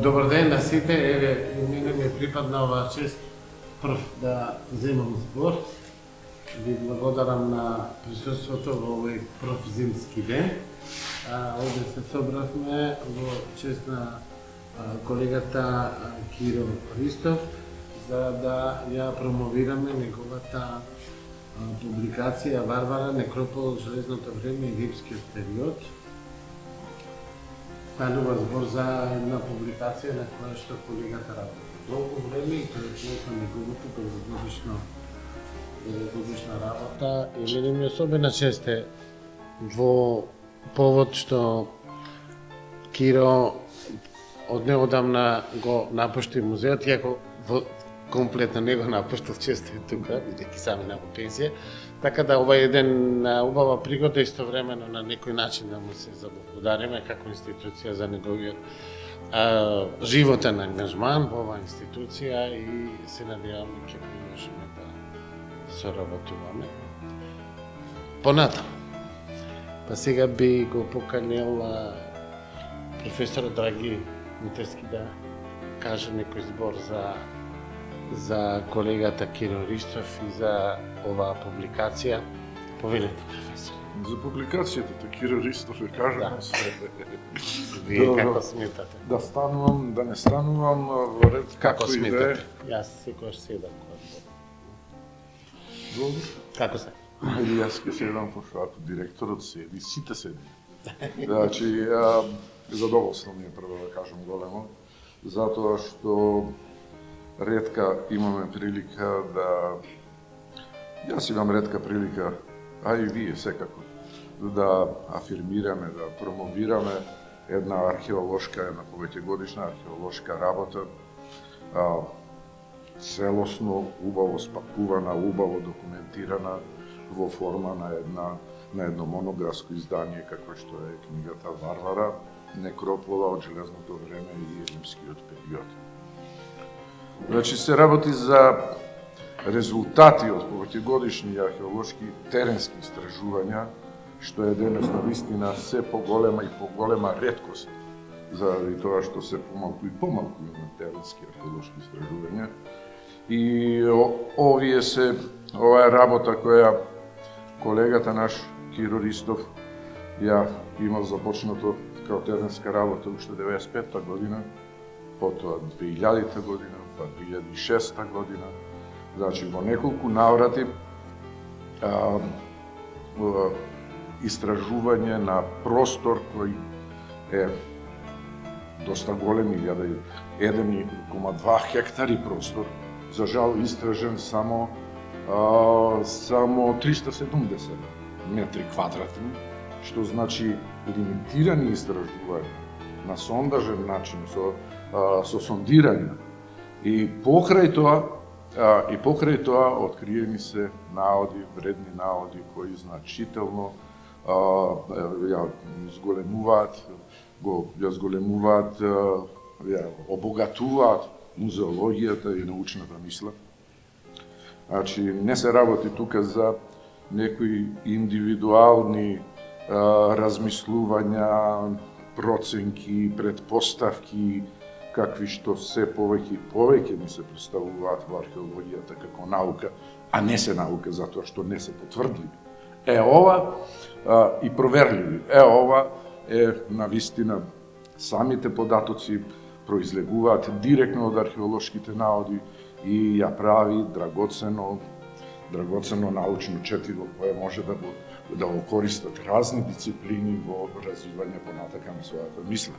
Добар ден на сите, еве, мене ми припадна оваа чест прв да земам збор. Ви благодарам на присуството во овој прв зимски ден. Овде се собравме во чест на колегата Киро Ристов, за да ја промовираме неговата публикација Варвара, некропол, железното време и римскиот период. Станува збор за една публикација на која што колегата работи долго време и тоа е неговото годишна работа. И мене ми особена чест е во повод што Киро од неодамна го напушти музеот, иако комплетно не го напуштил, често е тука, бидејќи сами на пензија. Така да ова е една убава пригода истовремено на некој начин да му се заблагодариме како институција за неговиот животен ангажман во оваа институција и се надеваме ќе продолжиме да соработуваме. Понатаму. Па сега би го поканил професорот Драги Мутерски да каже некој збор за колегата Киро Ристов и за оваа публикација. Повелете, професор. За публикацијата Киро Ристов е кажано све. Вие како сметате? Да станувам, да не станувам во ред Како и да е. сметате? Јас секогаш седам кога Добро. Како се? Или јас ке седам пошто директорот седи, сите седи. Значи, задоволство ми е прво да кажам големо, затоа што ретка имаме прилика да... Јас имам ретка прилика, а и вие секако, да афирмираме, да промовираме една археолошка, една повеќегодишна археолошка работа, целосно, убаво спакувана, убаво документирана во форма на едно монографско издание, како што е книгата Варвара, некропола од железното време и римскиот период. Значи се работи за резултати од повеќегодишни археолошки теренски истражувања, што е денес навистина се поголема и поголема реткост, заради тоа што се помалку и помалку има теренски археолошки истражувања. И ова е работа која колегата наш Киро Ристов ја имал започнато као теренска работа уште 95-та година, потоа 2000-та година, па 2006 година, значи во неколку наврати истражување на простор кој е доста голем, 1,2 хектари простор, за жал истражен само 370 метри квадратни, што значи лимитирани истражувања на сондажен начин, со сондирање. И покрај тоа откриени се наоди, вредни наоди кои значително ја зголемуваат, ја обогатуваат музеологијата и научната мисла. Значи, не се работи тука за некои индивидуални размислувања, проценки, предпоставки, какви што се повеќе и повеќе ми се представуваат во археологијата како наука, а не се наука затоа што не се потврдливи. И проверливи. Ова е навистина самите податоци произлегуваат директно од археолошките наоди и ја прави драгоцено научно четиво кое може да го користат разни дисциплини во развивање понатака на својата мисла.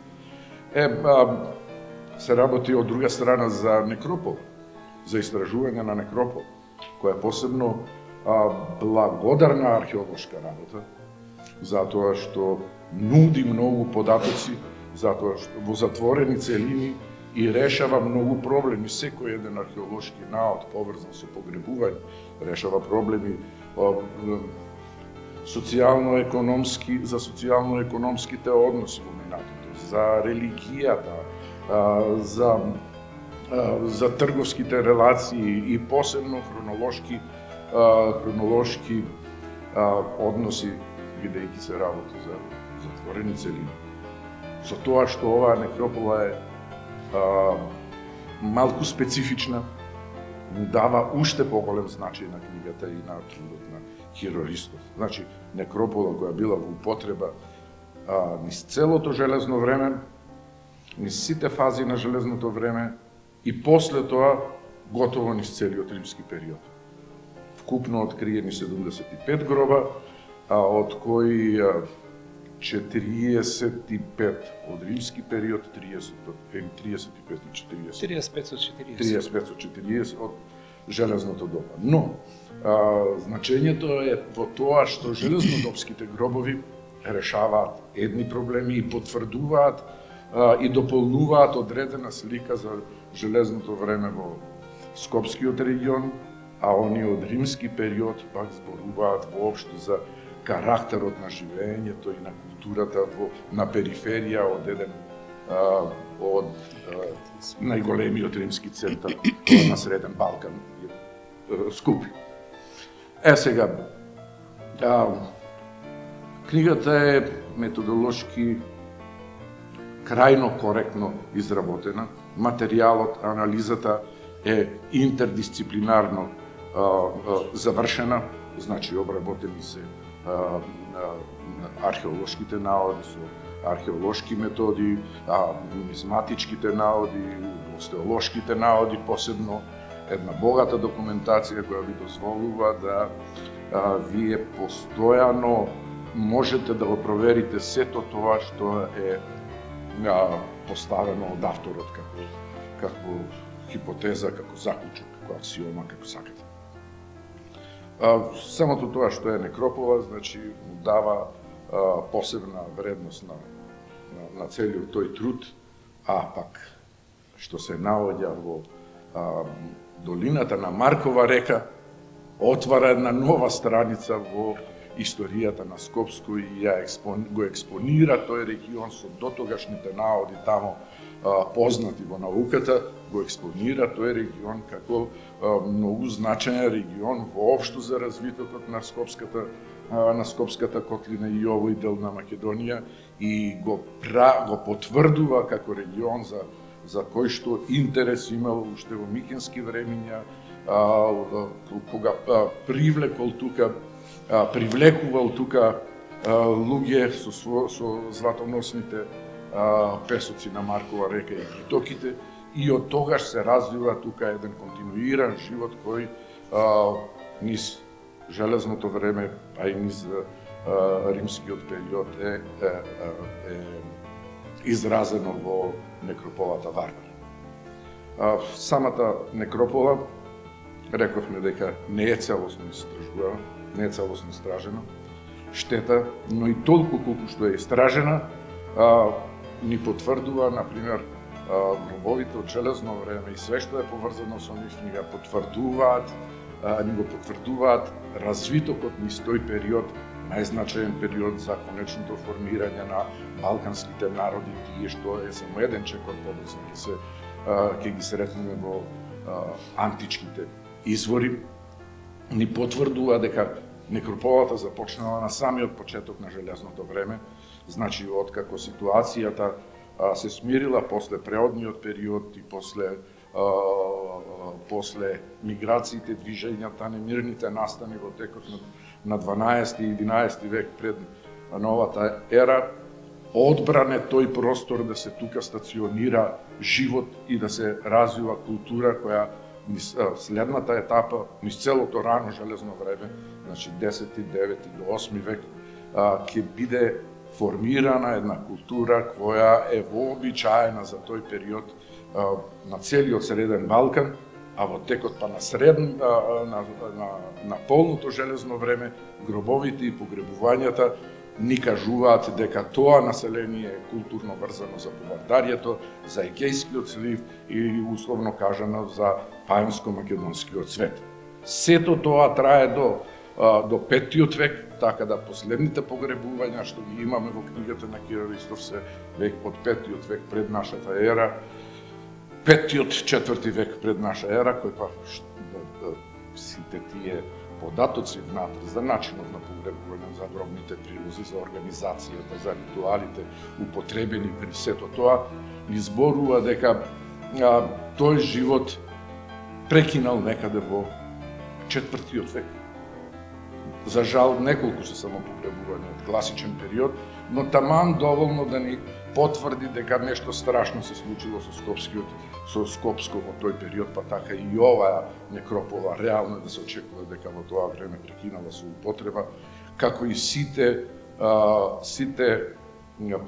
Се работи од друга страна за некропол, за истражување на некропол, која е посебно благодарна археолошка работа, затоа што нуди многу податоци, затоа што во затворени целини и решава многу проблеми. Секој еден археолошки наод поврзан со погребување решава проблеми за социјално-економските односи во минатото, за религијата, за трговските релации и посебно хронолошки односи, бидејќи се работи за затворени целини. Со тоа што оваа некропола е малку специфична, му дава уште поголем значај на книгата и на трудот на Киро Ристов. Значи, некропола која била во употреба низ целото железно време, низ сите фази на железното време и после тоа готово низ целиот римски период. Вкупно откриени 75 гроба, од кои 45 од римски период, 35 и 40. 35 со 40. 35 од 40 од железното доба. Но, значењето е во тоа што железнодобските гробови решаваат едни проблеми и потврдуваат и дополнуваат одредена слика за железното време во Скопскиот регион, а они од римски период пак зборуваат воопшто за карактерот на живеењето и на културата на периферија од еден од најголемиот римски центар на Среден Балкан, Скупи. Сега, книгата е методолошки крајно коректно изработена, материјалот, анализата е интердисциплинарно завршена, значи обработени се археолошките наоди со археолошки методи, нумизматичките наоди, остеолошките наоди, посебно една богата документација која ви дозволува да вие постојано можете да го проверите сето тоа што е поставено од авторот како хипотеза, како заклучок, како аксиома, како сакате. Самото тоа што е некропола, значи, му дава посебна вредност на целиот тој труд, а пак што се наоѓа во долината на Маркова река, отвара една нова страница во историјата на Скопско и го експонира тој регион со дотогашните наоди тамо познати во науката, го експонира тој регион како многу значаен регион воопшто за развитокот на Скопската котлина и овој дел на Македонија и го потврдува како регион за кој што интерес имал уште во микенски времиња, кога привлекувал тука луѓе со златоносните песоци на Маркова река и притоките, и од тогаш се развива тука еден континуиран живот кој низ железното време, а и низ римскиот период е изразено во некрополата Варвара. Самата некропола, рековме дека не е целосно истражувана, не е целосно истражена, штета, но и толку колку што е истражена, ни потврдува, например, гробовите од железно време и све што е поврзано со нив, ни го потврдуваат развитокот низ тој период, најзначаен период за конечното формирање на балканските народи, тие што е само еден чекор подоцна ќе ги сретнеме во античките извори, ни потврдува дека некрополата започнала на самиот почеток на железното време, значи откако ситуацијата се смирила после преодниот период и после миграциите, движењата, немирните настани во текот на 12 и 11 век пред новата ера, одбране тој простор да се тука стационира живот и да се развива култура која низ следната етапа, низ целото рано железно време, значи 10, 9 до 8 век, ќе биде формирана една култура која е вообичаена за тој период на целиот Среден Балкан, а во текот па на полното железно време, гробовите и погребувањата ни кажуваат дека тоа население е културно врзано за Повардарието, за Егејскиот слив и условно кажано за Пајонско-македонскиот свет. Сето тоа трае до 5 век, така да последните погребувања што ги имаме во книгата на Киро Ристов се век од 5 век пред нашата ера, 4 век пред наша ера, кој па сите тие податоци внатре за начинот на погребување, за гробните прилози, за организацијата, за ритуалите употребени при сето тоа, ни зборува дека тој живот прекинал некаде во 4. век. За жал, неколку се само погребувања од класичен период, но таман доволно да ни потврди дека нешто страшно се случило со Скопско во тој период, па така и оваа некропола реално да се очекува дека во тоа време прекинала со употреба, како и сите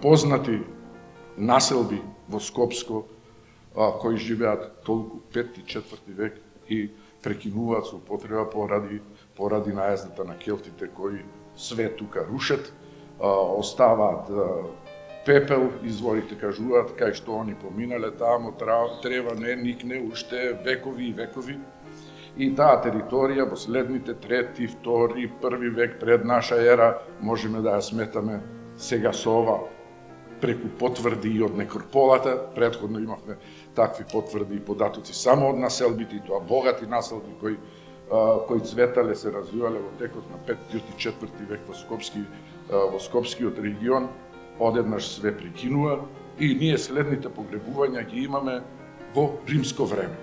познати населби во Скопско кои живеат толку 5. и 4. век и прекинуваат со употреба поради наездата на келтите кои све тука рушат, оставаат пепел, изворите кажуваат, кај што они поминале таму, трева не никне уште векови и векови. И таа територија во следните 3., 2., 1. век пред наша ера можеме да ја сметаме сега со ова преку потврди и од некрополата. Претходно имавме такви потврди и податоци само од населбите, и тоа богати населби кои цветале, се развивале во текот на 5. и 4. век во Скопскиот регион, одеднаш све прекинува и ние следните погребувања ги имаме во римско време.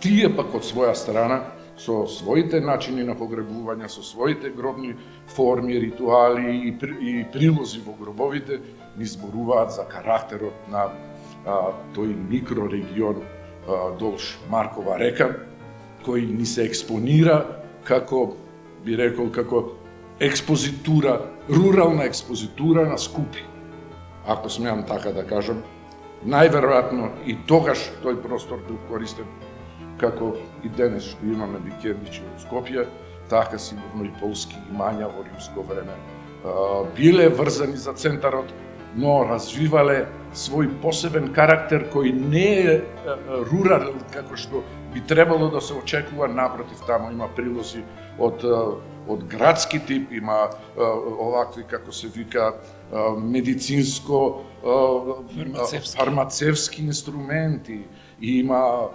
Тие пак од своја страна, со своите начини на погребување, со своите гробни форми, ритуали и прилози во гробовите, ни зборуваат за карактерот на тој микрорегион долж Маркова река, кој ни се експонира како, би рекол, како експозитура, рурална експозитура на Скупи. Ако смеам така да кажам, најверојатно и тогаш тој простор бил користен како и денес што имаме викендичи од Скопје, така сигурно и полски имања во римско време биле врзани за центарот, но развивале свој посебен карактер кој не е рурален како што би требало да се очекува. Напротив, таму има прилози од градски тип, има овакви, како се вика, медицинско фармацевски инструменти, има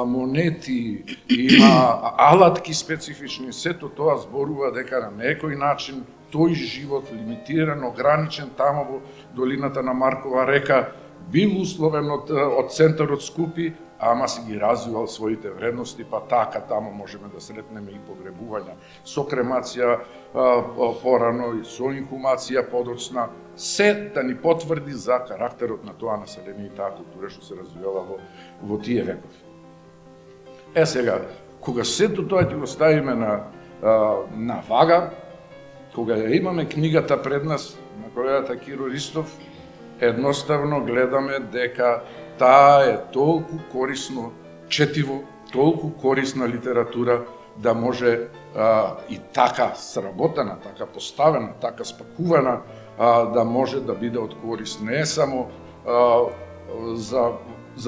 монети, има алатки специфични. Сето тоа зборува дека на некој начин тој живот лимитиран, ограничен таму во долината на Маркова река бил условен од центарот Скупи, ама си ги развивал своите вредности, па така таму можеме да сретнеме и погребувања со кремација порано и со инхумација подоцна, се да ни потврди за карактерот на тоа население и таа култура што се развивала во тие векови. Сега, кога сето тоа ќе го ставиме на вага, кога ја имаме книгата пред нас на колегата Киро Ристов, едноставно гледаме дека таа е толку корисно четиво, толку корисна литература, да може и така сработена, така поставена, така спакувана, да може да биде од корис не само за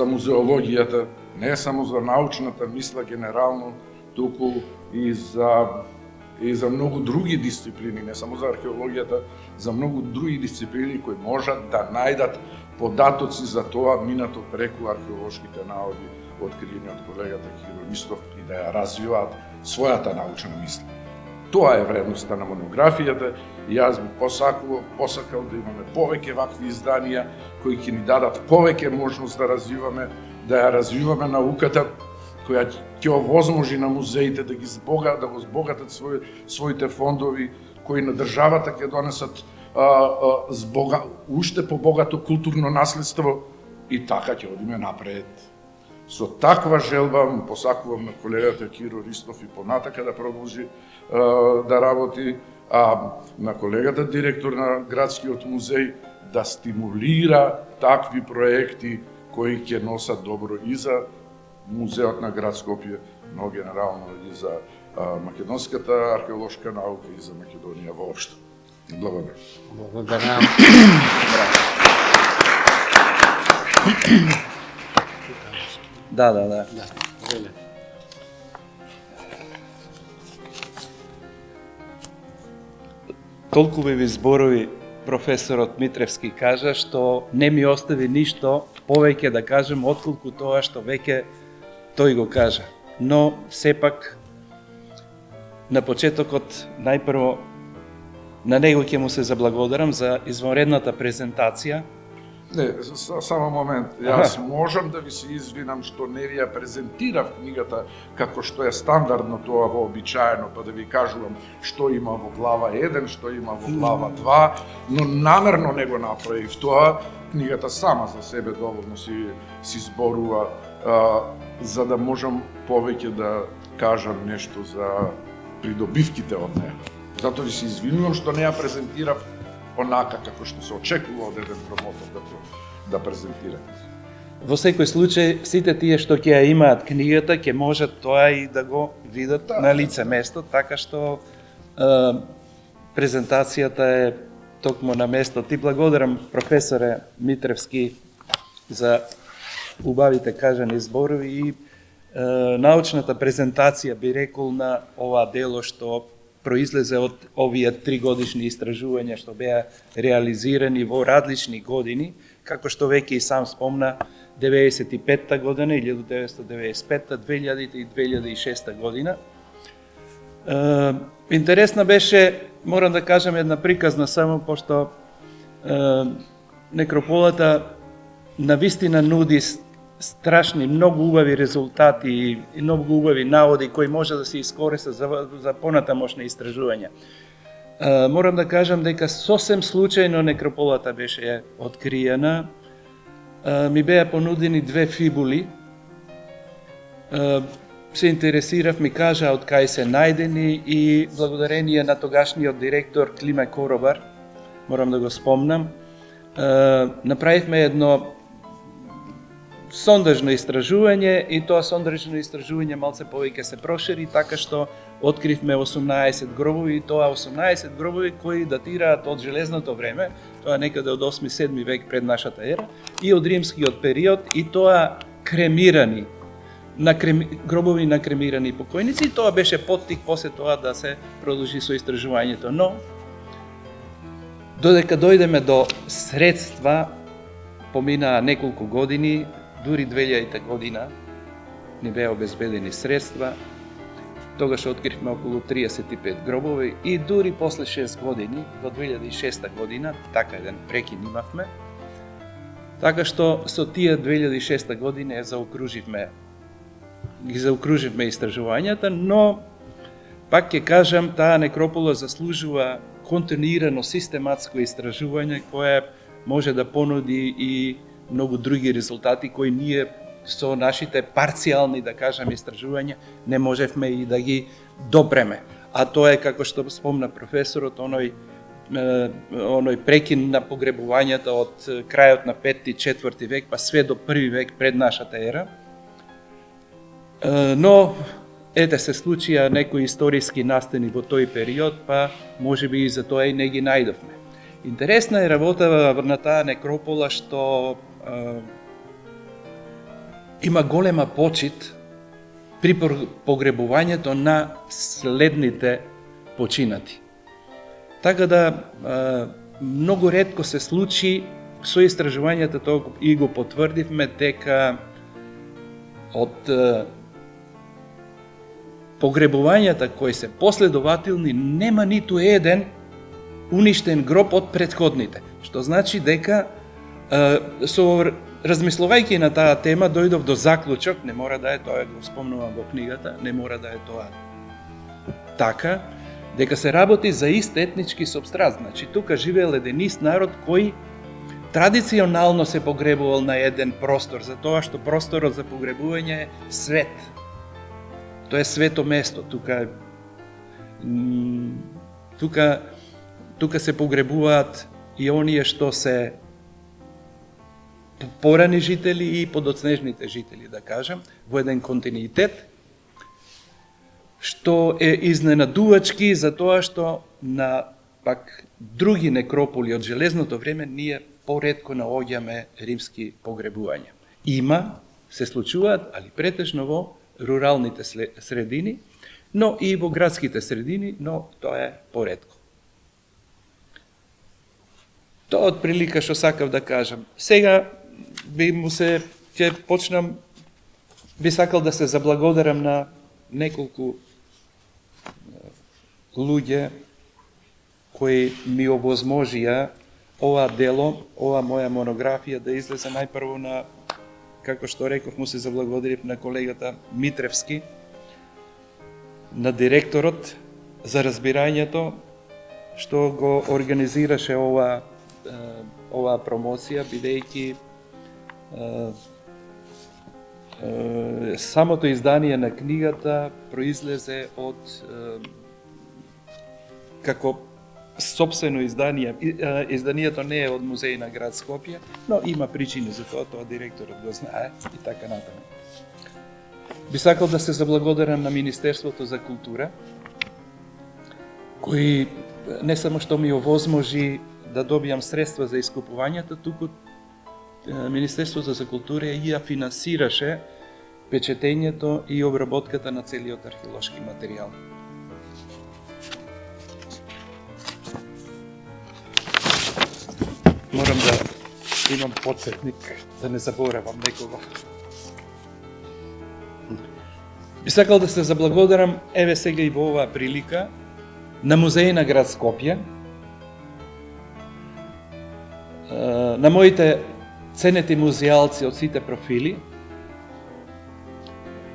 музеологијата, не само за научната мисла генерално, туку и за многу други дисциплини, не само за археологијата, за многу други дисциплини кои можат да најдат податоци за тоа минато преку археолошките наоди откриени од колегата Киро Ристов и да ја развиваат својата научна мисла. Тоа е вредноста на монографијата и јас би посакал да имаме повеќе вакви изданија кои ќе ни дадат повеќе можност да ја развиваме науката, која ќе овозможи на музеите да го збогатат своите фондови, кои на државата ќе донесат уште побогато културно наследство и така ќе одиме напред. Со таква желба му посакувам на колегата Киро Ристов и понатака да продолжи да работи, а на колегата директор на Градскиот музеј да стимулира такви проекти кои ќе носат добро и за Музеот на град Скопје, но генерално и за македонската археолошка наука и за Македонија воопшто. Благодарам. Благодарам. Да. Толку ви зборови професорот Митревски кажа, што не ми остави ништо повеќе да кажем отколку тоа што веќе тој го кажа. Но сепак на почетокот најпрво на него ќе му се заблагодарам за извонредната презентација Не, само момент. Јас можам да ви се извинам што не ви ја презентирав книгата како што е стандардно тоа вообичаено, па да ви кажувам што има во глава 1, што има во глава 2, но намерно не го направив тоа. Книгата сама за себе доволно си зборува, за да можам повеќе да кажам нешто за придобивките од неа. Затоа ви се извинувам што не ја презентирав онака како што се очекува од еден промотор да презентира. Во секој случај, сите тие што ќе ја имаат книгата, ќе можат тоа и да го видат на лице место, така што презентацијата е токму на место. Ти благодарам, професоре Митревски, за убавите кажани зборови и научната презентација, би рекол, на ова дело што произлезе од овие 3 годишни истражувања што беа реализирани во различни години, како што веќе и сам спомна, 95-та година, 1995-та, 2000-та и 2006 година. Интересна беше, морам да кажам, една приказна само, пошто некрополата навистина нуди страшни, многу убави резултати и многу убави наводи кои може да се искористат за понатамошни истражувања. Морам да кажам дека сосем случајно некрополата беше откриена. Ми беа понудени 2 фибули. Се интересирав, ми кажа од кај се најдени и благодарение на тогашниот директор Климе Коробар, морам да го спомнам, направивме едно сондажно истражување и тоа сондажно истражување малце повеќе се прошири, така што откривме 18 гробови и тоа 18 гробови кои датираат од железното време, тоа некаде од 8-7 век пред нашата ера, и од римскиот период, и тоа кремирани, гробови на кремирани покојници, и тоа беше поттик после тоа да се продолжи со истражувањето. Но, додека дојдеме до средства, поминаа неколку години, дури 2000 година ни беа обезбедени средства, тогаш откривме околу 35 гробови и дури после 6 години, во 2006 година, така еден прекин имавме, така што со тие 2006 година ги заокруживме истражувањата, но пак ќе кажам, таа некропола заслужува континуирано систематско истражување кое може да понуди и многу други резултати кои ние со нашите парцијални, да кажам, истражувања не можевме и да ги допреме. А тоа е, како што спомна професорот, оној прекин на погребувањата од крајот на 5-4 век, па све до 1 век пред нашата ера. Но, ете се случија некои историски настани во тој период, па можеби и за тоа и не ги најдовме. Интересна е работа на таа некропола што има голема почит при погребувањето на следните починати. Така да многу ретко се случи со истражувањата, тоа и го потврдивме, дека од погребувањата кои се последователни нема ниту еден уништен гроб од претходните, што значи дека размислувајќи на таа тема, дојдов до заклучок, не мора да е тоа, го спомнувам во книгата, не мора да е тоа така, дека се работи за ист етнички субстрат. Значи, тука живеел еден ист народ кој традиционално се погребувал на еден простор, за тоа што просторот за погребување е свет. Тоа е свето место. Тука се погребуваат и оние што се порани жители и подоцнежните жители, да кажем, во еден континуитет, што е изненадувачки за тоа што на пак други некрополи од железното време ние поретко наоѓаме римски погребувања. Има, се случуваат, али претежно во руралните средини, но и во градските средини, но тоа е поретко. Тоа од прилика што сакав да кажам. Сега ќе почнам, би сакал да се заблагодарам на неколку луѓе кои ми овозможија ова дело, ова моја монографија да излезе најпрво на, како што реков, му се заблагодарив на колегата Митревски, на директорот за разбирањето што го организираше оваа промоција, бидејќи самото издание на книгата произлезе од како сопствено издание. Изданието не е од музеј на град Скопје, но има причини за тоа директорот го знае и така натаму. Би сакал да се заблагодарам на Министерството за култура, кои не само што ми овозможи да добијам средства за искупувањето, туку Министерството за култура ја финансираше печетењето и обработката на целиот археолошки материјал. Морам да имам подсетник, да не заборавам некого. Би сакал да се заблагодарам, еве сега и во оваа прилика, на Музеј на град Скопје, на моите ценети музејалци од сите профили,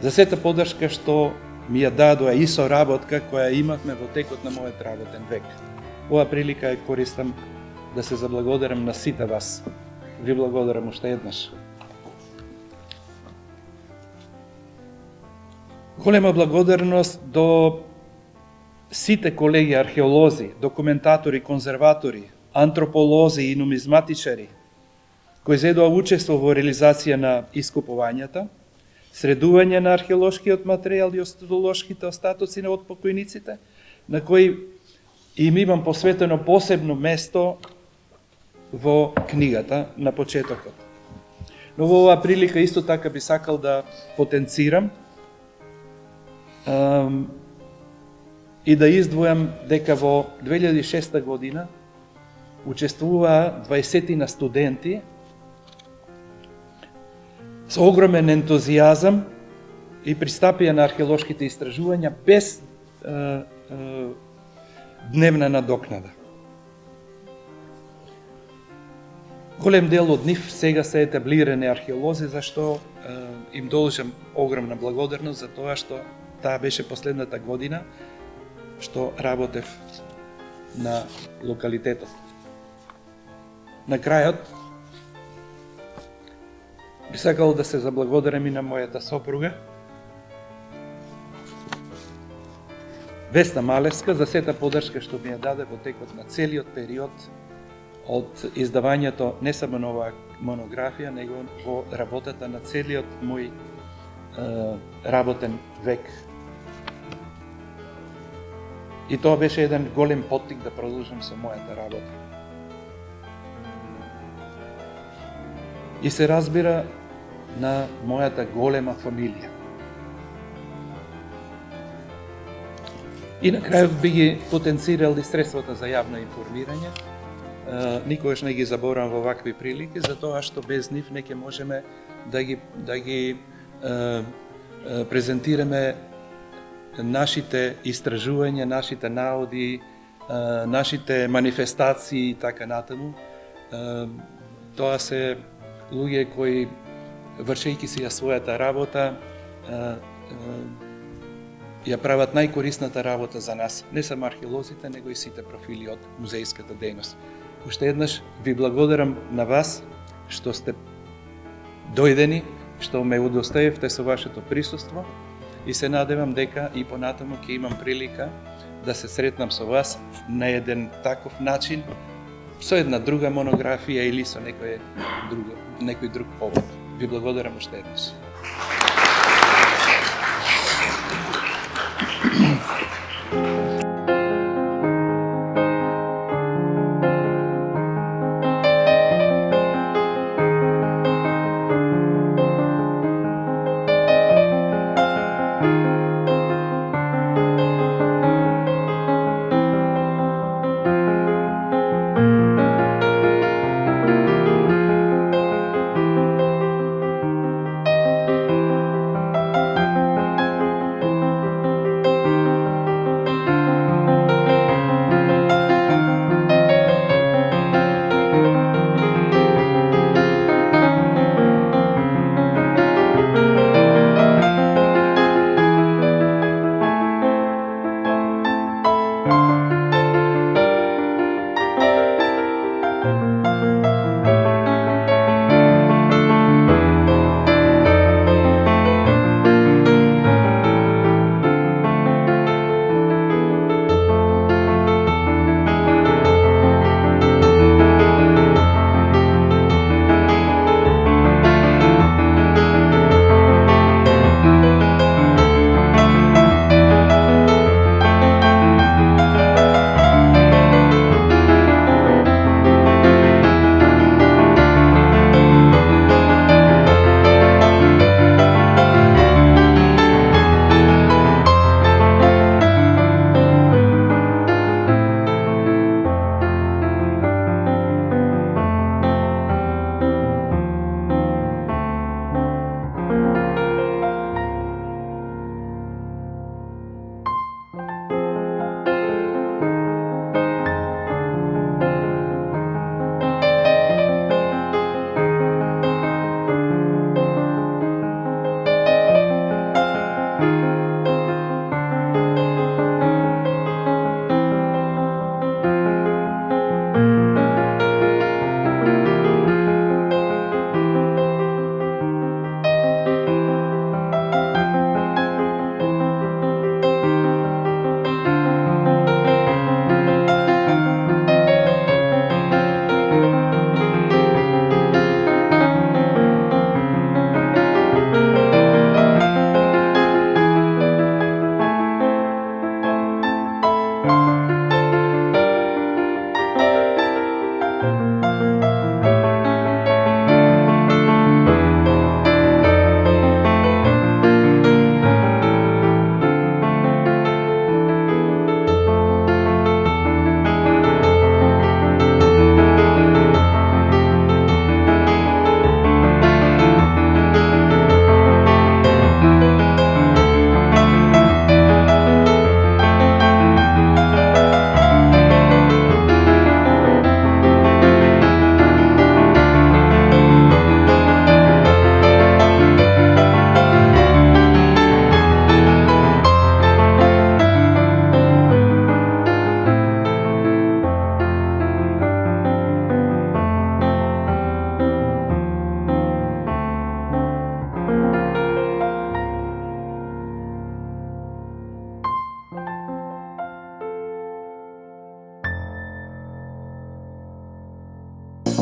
за сета поддршка што ми ја дадоа и соработка која имавме во текот на мојот работен век. Ова прилика ја користам да се заблагодарам на сите вас. Ви благодарам уште еднаш. Голема благодарност до сите колеги археолози, документатори, конзерватори, антрополози и нумизматичари, кои зедоа учество во реализација на искупувањата, средување на археолошкиот материјал и остатолошките остатоци на од покојниците, на кои им имам посветено посебно место во книгата на почетокот. Но во оваа прилика исто така би сакал да потенцирам и да издвојам дека во 2006 година учествуваа 20 студенти со огромен ентузијазам и пристапија на археолошките истражувања без дневна надокнада. Голем дел од нив сега се етаблирани археолози, зашто им должам огромна благодарност за тоа што таа беше последната година што работев на локалитетот. На крајот би сакал да се заблагодарам и на мојата сопруга Весна Малевска за сета поддршка што ми ја даде во текот на целиот период од издавањето не само на оваа монографија, него во работата на целиот мој работен век. И тоа беше еден голем поттик да продолжам со мојата работа. И се разбира на мојата голема фамилија. И на крајот би ги потенцирал и средствата за јавно информирање. Никогаш не ги заборавам во вакви прилики, затоа што без нив не ќе можеме да ги презентираме нашите истражувања, нашите наоди, нашите манифестации и така натаму. Тоа се луѓе кои, вршејќи си ја својата работа, ја прават најкорисната работа за нас, не само археолозите, него и сите профили од музејската дејност. Уште еднаш ви благодарам на вас што сте дојдени, што ме удостоевте со вашето присуство и се надевам дека и понатаму ќе имам прилика да се сретнам со вас на еден таков начин, со една друга монографија или со некој друг повод. Ви благодарам уште еднаш.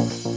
Muzej.